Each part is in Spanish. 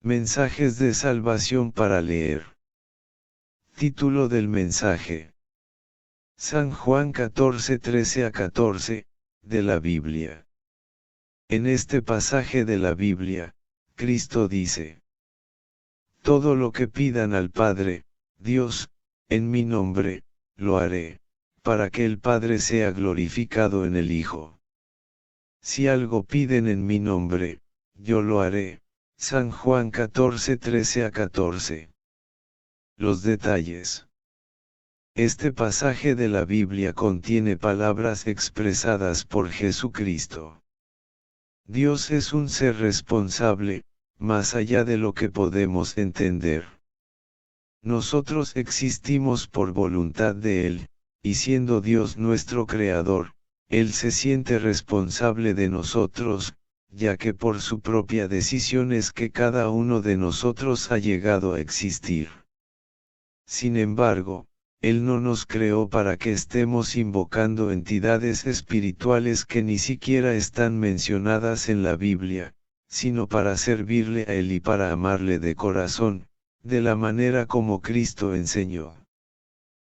Mensajes de salvación para leer. Título del mensaje. San Juan 14:13-14, de la Biblia. En este pasaje de la Biblia, Cristo dice: todo lo que pidan al Padre, Dios, en mi nombre, lo haré, para que el Padre sea glorificado en el Hijo. Si algo piden en mi nombre, yo lo haré. San Juan 14:13-14. Los detalles. Este pasaje de la Biblia contiene palabras expresadas por Jesucristo. Dios es un ser responsable, más allá de lo que podemos entender. Nosotros existimos por voluntad de Él, y siendo Dios nuestro Creador, Él se siente responsable de nosotros, ya que por su propia decisión es que cada uno de nosotros ha llegado a existir. Sin embargo, Él no nos creó para que estemos invocando entidades espirituales que ni siquiera están mencionadas en la Biblia, sino para servirle a Él y para amarle de corazón, de la manera como Cristo enseñó.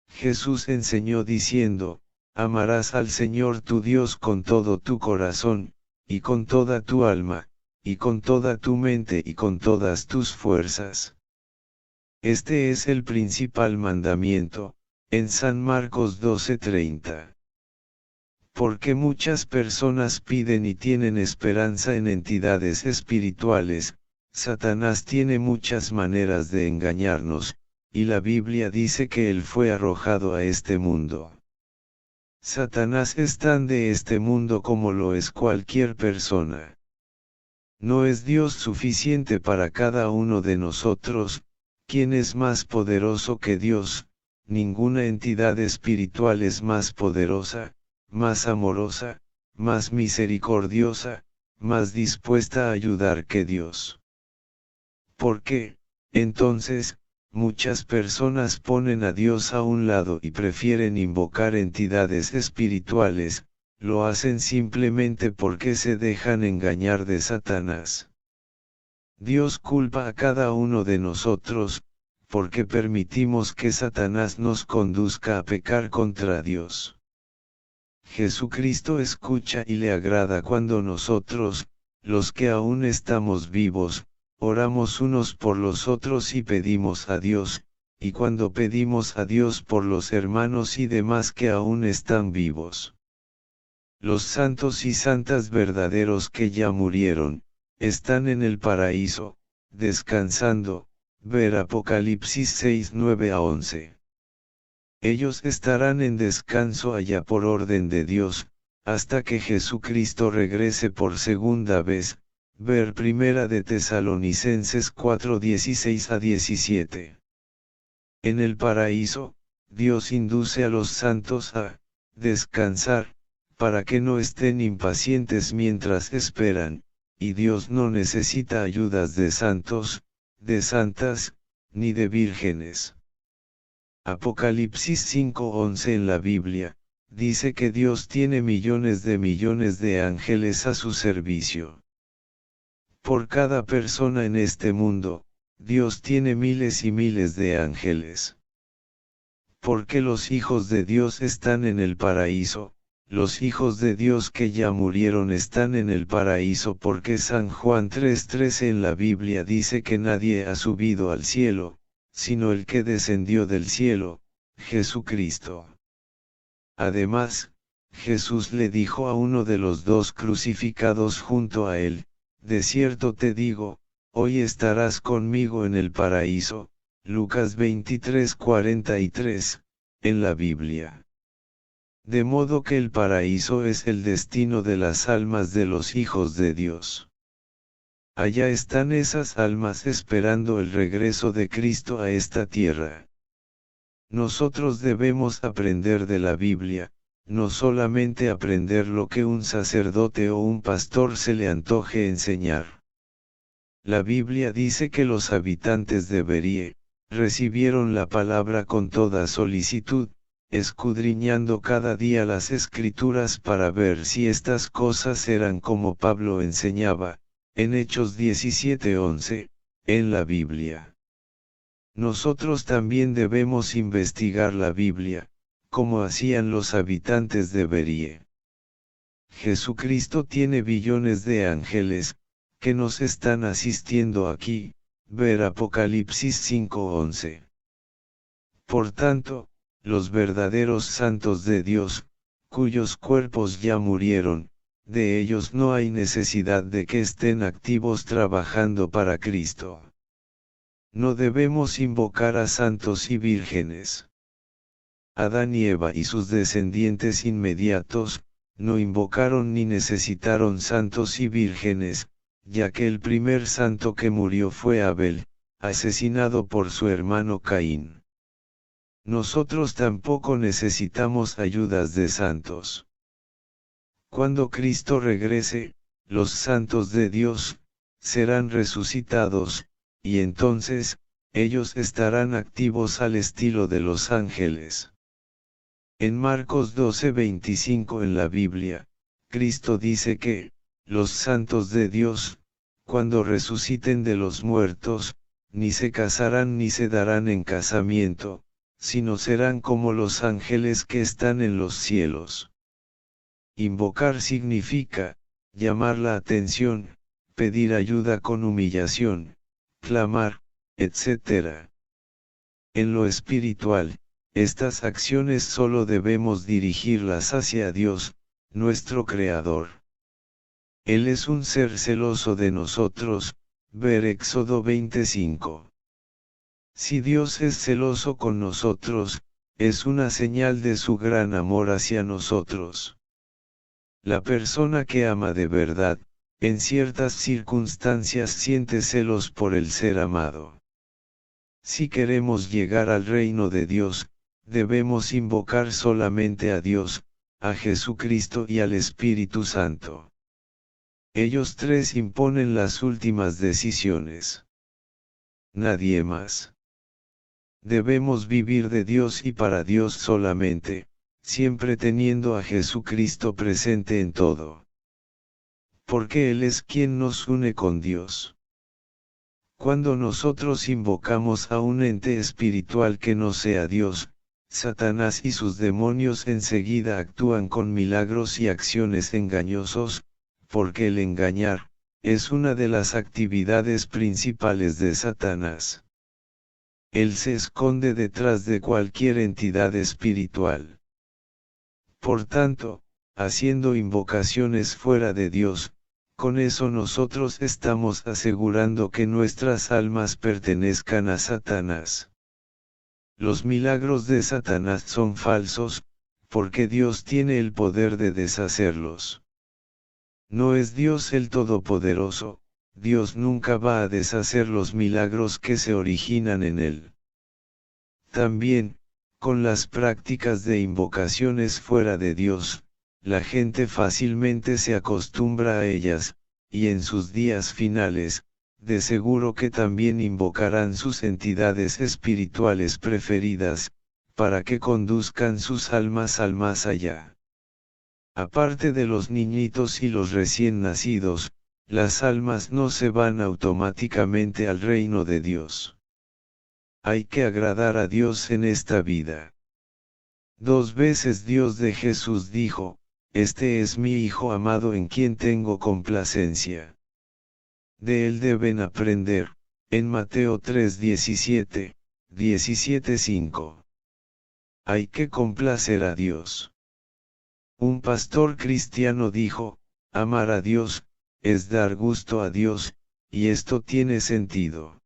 Jesús enseñó diciendo: amarás al Señor tu Dios con todo tu corazón, y con toda tu alma, y con toda tu mente y con todas tus fuerzas. Este es el principal mandamiento, en San Marcos 12:30. Porque muchas personas piden y tienen esperanza en entidades espirituales, Satanás tiene muchas maneras de engañarnos, y la Biblia dice que él fue arrojado a este mundo. Satanás es tan de este mundo como lo es cualquier persona. No es Dios suficiente para cada uno de nosotros. ¿Quién es más poderoso que Dios? Ninguna entidad espiritual es más poderosa, más amorosa, más misericordiosa, más dispuesta a ayudar que Dios. ¿Por qué, entonces, muchas personas ponen a Dios a un lado y prefieren invocar entidades espirituales? Lo hacen simplemente porque se dejan engañar de Satanás. Dios culpa a cada uno de nosotros, porque permitimos que Satanás nos conduzca a pecar contra Dios. Jesucristo escucha y le agrada cuando nosotros, los que aún estamos vivos, oramos unos por los otros y pedimos a Dios, y cuando pedimos a Dios por los hermanos y demás que aún están vivos. Los santos y santas verdaderos que ya murieron, están en el paraíso, descansando. Ver Apocalipsis 6:9-11. Ellos estarán en descanso allá por orden de Dios, hasta que Jesucristo regrese por segunda vez. Ver Primera de Tesalonicenses 4:16-17. En el paraíso, Dios induce a los santos a descansar, para que no estén impacientes mientras esperan, y Dios no necesita ayudas de santos, de santas, ni de vírgenes. Apocalipsis 5:11 en la Biblia, dice que Dios tiene millones de ángeles a su servicio. Por cada persona en este mundo, Dios tiene miles y miles de ángeles. Porque los hijos de Dios están en el paraíso. Los hijos de Dios que ya murieron están en el paraíso porque San Juan 3:13 en la Biblia dice que nadie ha subido al cielo, sino el que descendió del cielo, Jesucristo. Además, Jesús le dijo a uno de los dos crucificados junto a él: de cierto te digo, hoy estarás conmigo en el paraíso. Lucas 23:43, en la Biblia. De modo que el paraíso es el destino de las almas de los hijos de Dios. Allá están esas almas esperando el regreso de Cristo a esta tierra. Nosotros debemos aprender de la Biblia, no solamente aprender lo que un sacerdote o un pastor se le antoje enseñar. La Biblia dice que los habitantes de Berie recibieron la palabra con toda solicitud, escudriñando cada día las Escrituras para ver si estas cosas eran como Pablo enseñaba. En Hechos 17:11, en la Biblia. Nosotros también debemos investigar la Biblia, como hacían los habitantes de Berie. Jesucristo tiene billones de ángeles, que nos están asistiendo aquí, ver Apocalipsis 5:11. Por tanto, los verdaderos santos de Dios, cuyos cuerpos ya murieron, de ellos no hay necesidad de que estén activos trabajando para Cristo. No debemos invocar a santos y vírgenes. Adán y Eva y sus descendientes inmediatos, no invocaron ni necesitaron santos y vírgenes, ya que el primer santo que murió fue Abel, asesinado por su hermano Caín. Nosotros tampoco necesitamos ayudas de santos. Cuando Cristo regrese, los santos de Dios serán resucitados, y entonces, ellos estarán activos al estilo de los ángeles. En Marcos 12:25 en la Biblia, Cristo dice que, los santos de Dios, cuando resuciten de los muertos, ni se casarán ni se darán en casamiento, sino serán como los ángeles que están en los cielos. Invocar significa, llamar la atención, pedir ayuda con humillación, clamar, etc. En lo espiritual, estas acciones solo debemos dirigirlas hacia Dios, nuestro Creador. Él es un ser celoso de nosotros, ver Éxodo 25. Si Dios es celoso con nosotros, es una señal de su gran amor hacia nosotros. La persona que ama de verdad, en ciertas circunstancias siente celos por el ser amado. Si queremos llegar al reino de Dios, debemos invocar solamente a Dios, a Jesucristo y al Espíritu Santo. Ellos tres imponen las últimas decisiones. Nadie más. Debemos vivir de Dios y para Dios solamente, siempre teniendo a Jesucristo presente en todo. Porque Él es quien nos une con Dios. Cuando nosotros invocamos a un ente espiritual que no sea Dios, Satanás y sus demonios enseguida actúan con milagros y acciones engañosos, porque el engañar, es una de las actividades principales de Satanás. Él se esconde detrás de cualquier entidad espiritual. Por tanto, haciendo invocaciones fuera de Dios, con eso nosotros estamos asegurando que nuestras almas pertenezcan a Satanás. Los milagros de Satanás son falsos, porque Dios tiene el poder de deshacerlos. No es Dios el Todopoderoso, Dios nunca va a deshacer los milagros que se originan en Él. También, con las prácticas de invocaciones fuera de Dios, la gente fácilmente se acostumbra a ellas, y en sus días finales, de seguro que también invocarán sus entidades espirituales preferidas, para que conduzcan sus almas al más allá. Aparte de los niñitos y los recién nacidos, las almas no se van automáticamente al reino de Dios. Hay que agradar a Dios en esta vida. 2 veces Dios de Jesús dijo, este es mi Hijo amado en quien tengo complacencia. De él deben aprender, en Mateo 3:17, 17:5. Hay que complacer a Dios. Un pastor cristiano dijo, amar a Dios, es dar gusto a Dios, y esto tiene sentido.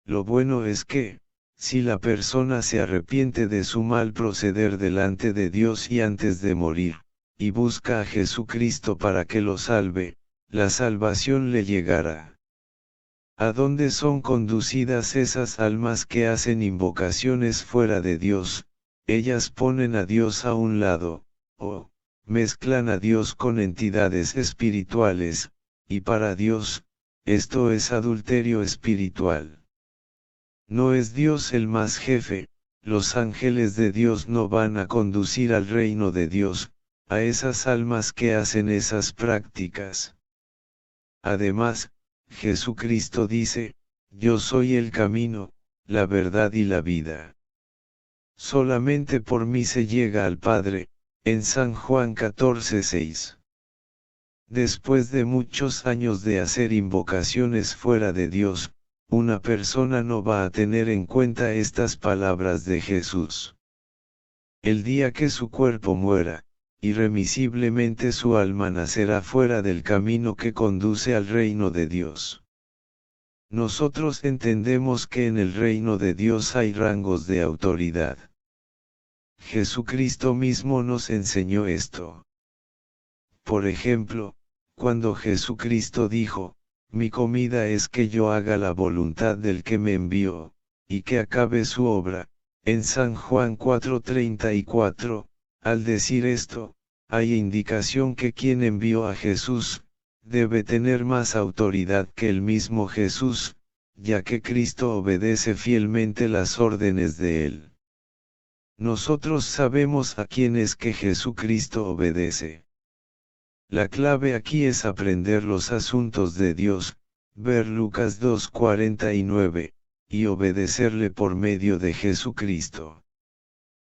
Lo bueno es que, si la persona se arrepiente de su mal proceder delante de Dios y antes de morir, y busca a Jesucristo para que lo salve, la salvación le llegará. ¿A dónde son conducidas esas almas que hacen invocaciones fuera de Dios? Ellas ponen a Dios a un lado, o mezclan a Dios con entidades espirituales, y para Dios, esto es adulterio espiritual. No es Dios el más jefe, los ángeles de Dios no van a conducir al reino de Dios, a esas almas que hacen esas prácticas. Además, Jesucristo dice, yo soy el camino, la verdad y la vida. Solamente por mí se llega al Padre, en San Juan 14:6. Después de muchos años de hacer invocaciones fuera de Dios, una persona no va a tener en cuenta estas palabras de Jesús. El día que su cuerpo muera, irremisiblemente su alma nacerá fuera del camino que conduce al reino de Dios. Nosotros entendemos que en el reino de Dios hay rangos de autoridad. Jesucristo mismo nos enseñó esto. Por ejemplo, cuando Jesucristo dijo, mi comida es que yo haga la voluntad del que me envió, y que acabe su obra, en San Juan 4:34, al decir esto, hay indicación que quien envió a Jesús, debe tener más autoridad que el mismo Jesús, ya que Cristo obedece fielmente las órdenes de él. Nosotros sabemos a quién es que Jesucristo obedece. La clave aquí es aprender los asuntos de Dios, ver Lucas 2:49, y obedecerle por medio de Jesucristo.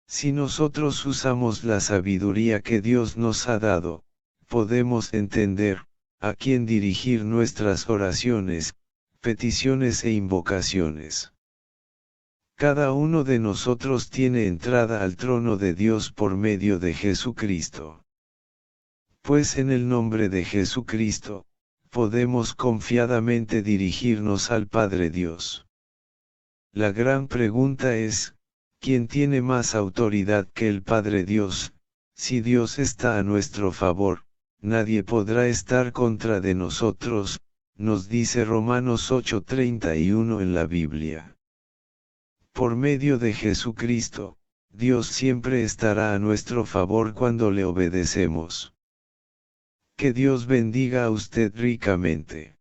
Si nosotros usamos la sabiduría que Dios nos ha dado, podemos entender, a quién dirigir nuestras oraciones, peticiones e invocaciones. Cada uno de nosotros tiene entrada al trono de Dios por medio de Jesucristo. Pues en el nombre de Jesucristo, podemos confiadamente dirigirnos al Padre Dios. La gran pregunta es, ¿quién tiene más autoridad que el Padre Dios? Si Dios está a nuestro favor, nadie podrá estar contra de nosotros, nos dice Romanos 8:31 en la Biblia. Por medio de Jesucristo, Dios siempre estará a nuestro favor cuando le obedecemos. Que Dios bendiga a usted ricamente.